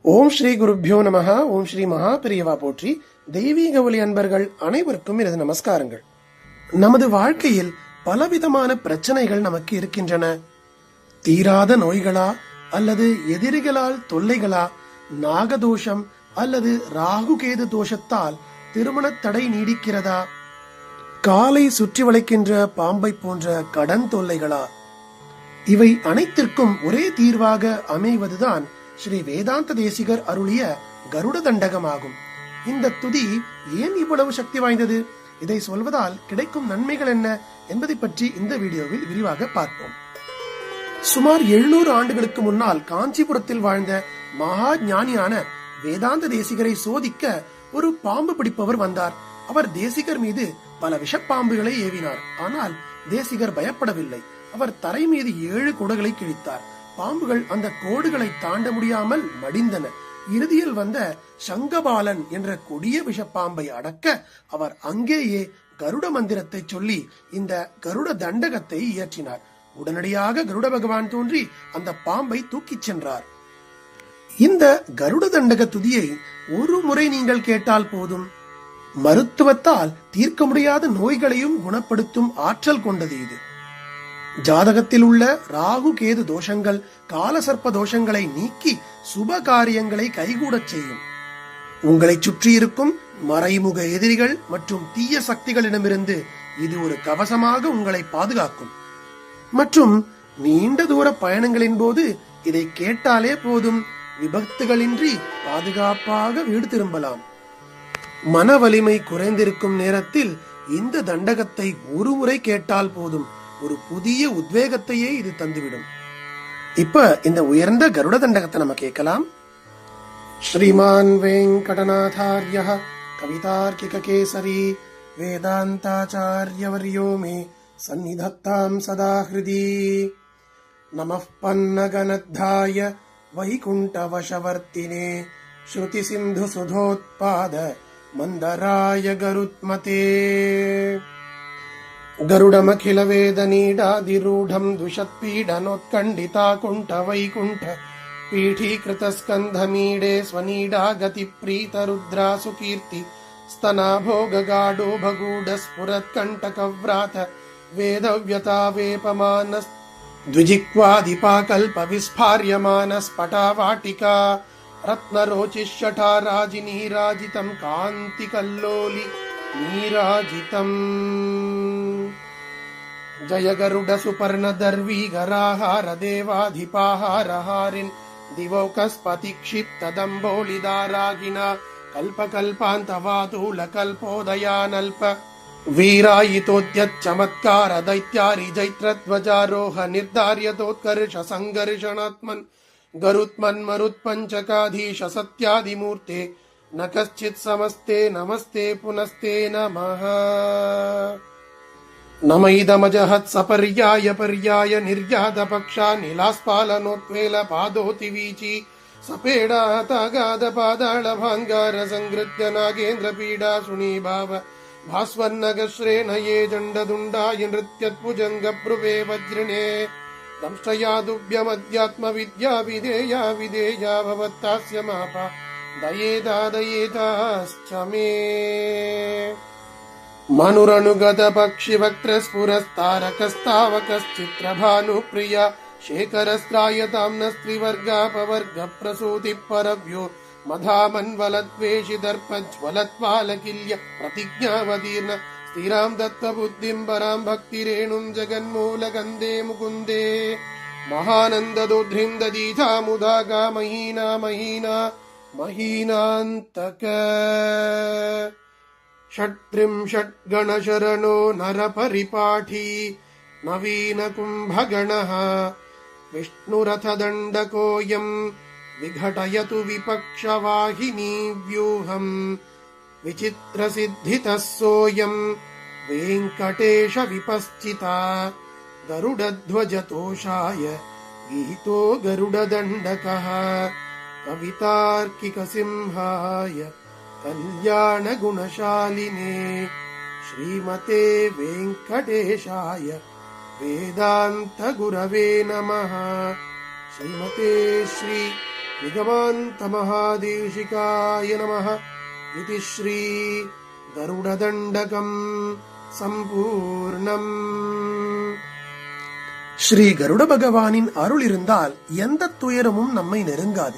ஓம் ஸ்ரீ குருப்யோ நமஹ. ஓம் ஸ்ரீ மகா பெரியவா போற்றி. தெய்வீக ஒலி அன்பர்கள் அனைவருக்கும் எனது நமஸ்காரங்கள். நமது வாழ்க்கையில் பலவிதமான பிரச்சனைகள் நமக்கு இருக்கின்றன. தீராத நோய்களா அல்லது எதிரிகளால் தொல்லைகளா, நாகதோஷம் அல்லது ராகு கேது தோஷத்தால் திருமண தடை நீடிக்கிறதா, காலை சுற்றி வளைக்கின்ற பாம்பை போன்ற கடன் தொல்லைகளா, இவை அனைத்திற்கும் ஒரே தீர்வாக அமைவதுதான் ஸ்ரீ வேதாந்த தேசிகர் அருளிய கருட தண்டகமாகும். இந்த துதி ஏன் இவ்வளவு சக்தி வாய்ந்தது, இதை சொல்வதால் கிடைக்கும் நன்மைகள் என்ன என்பதை பற்றி இந்த வீடியோவில் விரிவாக பார்ப்போம். சுமார் 700 ஆண்டுகளுக்கு முன்னால் காஞ்சிபுரத்தில் வாழ்ந்த மகா ஞானியான வேதாந்த தேசிகரை சோதிக்க ஒரு பாம்பு பிடிப்பவர் வந்தார். அவர் தேசிகர் மீது பல விஷப்பாம்புகளை ஏவினார். ஆனால் தேசிகர் பயப்படவில்லை. அவர் தரை மீது 7 கோடுகளை கிழித்தார். பாம்புகள் அந்த கோடுகளை தாண்ட முடியாமல் மடிந்தன. இறுதியில் வந்த சங்கபாலன் என்ற கொடிய விஷப்பாம்பை அடக்க அவர் அங்கேயே கருட மந்திரத்தை சொல்லி இந்த கருட தண்டகத்தை இயற்றினார். உடனடியாக கருட பகவான் தோன்றி அந்த பாம்பை தூக்கிச் சென்றார். இந்த கருட தண்டக துதியை ஒரு முறை நீங்கள் கேட்டால் போதும். மருத்துவத்தால் தீர்க்க முடியாத நோய்களையும் குணப்படுத்தும் ஆற்றல் கொண்டது இது. ஜாதகத்தில் உள்ள ராகு கேது தோஷங்கள், காலசர்ப்ப தோஷங்களை நீக்கி சுப காரியங்களை கைகூடச் செய்யும். உங்களை சுற்றி இருக்கும் மறைமுக எதிரிகள் மற்றும் தீய சக்திகளிடமிருந்து இது ஒரு கவசமாக உங்களை பாதுகாக்கும். மற்றும் நீண்ட தூர பயணங்களின் போது இதை கேட்டாலே போதும், விபத்துகளின்றி பாதுகாப்பாக வீடு திரும்பலாம். மன வலிமை குறைந்திருக்கும் நேரத்தில் இந்த தண்டகத்தை ஒரு முறை கேட்டால் போதும், ஒரு புதிய உத்வேகத்தையே இது தந்துவிடும். இப்ப இந்த உயர்ந்த கருட தண்டகத்தை நம்ம கேட்கலாம். ஸ்ரீமான் வெங்கடநாதார்ய கவிதார்க்கிக கேசரி வேதாந்தாச்சார்யவர்யோ மே சந்நிதத்தாம் சதா ஹ்ருதி. நமः பன்னகனத்தாய வைகுண்டவசவர்த்தினே ஸ்ருதி சிந்து சுதோத்பாத மந்தராய கருத்மதே. गरुडमखिल वेद नीडादिरूढं द्विषत्पीडनोत्कण्डिता कुण्ठ वैकुण्ठ पीठीकृत स्कन्धमीडे स्वनीडा गतिप्रीत रुद्रासु कीर्ति स्तना भोगगाढो भगूढ स्फुरत्कण्टकव्रात वेदव्यता वेपमानस् द्विजिह्वादिपाकल्प विस्फार्यमानस्फटावाटिका रत्नरोचिषठाराजिनीराजितं कान्तिकल्लोलि नीराजितम्. जय गरुड सुपर्ण दर्वी गराहार देवाधिपाहार हारिन् दिवौकस्पति क्षिप्त दम्बोलिदारागिना कल्पकल्पान्तवातूल कल्पोदयानल्प वीरायितोद्यत् चमत्कार दैत्यारि जैत्रध्वजारोह निर्धार्यतोत्कर्ष संघर्षणात्मन् गरुत्मन् मरुत्पञ्चकाधीश सत्यादिमूर्ते न कश्चित् समस्ते नमस्ते पुनस्ते नमः. नमैदमजहत् सपर्याय पर्याय निर्यात पक्षा नीलास्पालनोत्वेल पादोति वीची सपेडातागाद पादाळ भाङ्गार संगृत्य नागेन्द्र पीडा सुनीभाव भास्वर्नगश्रेण ये जण्डदुण्डाय नृत्यत्भुजङ्ग ब्रुवे वज्रिणे दंष्टयादुभ्यमध्यात्म विद्या विधेया विधेया भवत्तास्य मापा दयेदा दयेदाश्च मे. मनुरनुगत पक्षि वक्त्र स्फुरस्तारकस्तावकश्चित्रभानुप्रिया शेखरस्त्रायतां न स्त्रिवर्गापवर्ग प्रसूति परव्यो मधामन्वलद्वेषि दर्पज्वलत्वालकिल्य प्रतिज्ञावतीर्ण स्थिरां दत्तबुद्धिं परां भक्तिरेणुं जगन्मूलगन्धे मुकुन्दे महानन्ददोद्ध्रिं ददीथा मुदागा महीना महीना महीनान्तक. षट्त्रिंशत् गणशरणो नरपरिपाठी नवीन कुम्भगणः विष्णुरथदण्डकोऽयं विघटयतु विपक्षवाहिनी व्यूहम् विचित्रसिद्धितः सोऽयं वेङ्कटेश विपश्चिता गरुडध्वजतोषाय गीतो गरुडदण्डकः कवितार्किकसिंहाय कल्याणगुणशालिने श्रीमते वेङ्कटेशाय वेदान्तगुरवे नमः. श्रीमते श्री நிகமாந்த மகாதேசிகாய நமः. இதி ஸ்ரீ கருடதண்டகம் சம்பூர்ணம். ஸ்ரீ கருட பகவானின் அருள் இருந்தால் எந்த துயரமும் நம்மை நெருங்காது.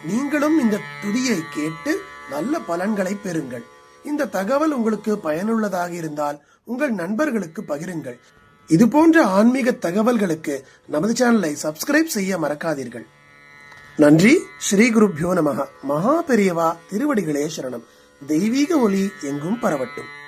நீங்களும் இந்த துதியை கேட்டு நல்ல பலன்களை பெறுங்கள். இந்த தகவல் உங்களுக்கு பயனுள்ளதாக இருந்தால் உங்கள் நண்பர்களுக்கு பகிருங்கள். இது போன்ற ஆன்மீக தகவல்களுக்கு நமது சேனலை சப்ஸ்கிரைப் செய்ய மறக்காதீர்கள். நன்றி. ஸ்ரீ குருப்யோ நமஹ. மகா பெரியவா திருவடிகளே சரணம். தெய்வீக ஒளி எங்கும் பரவட்டும்.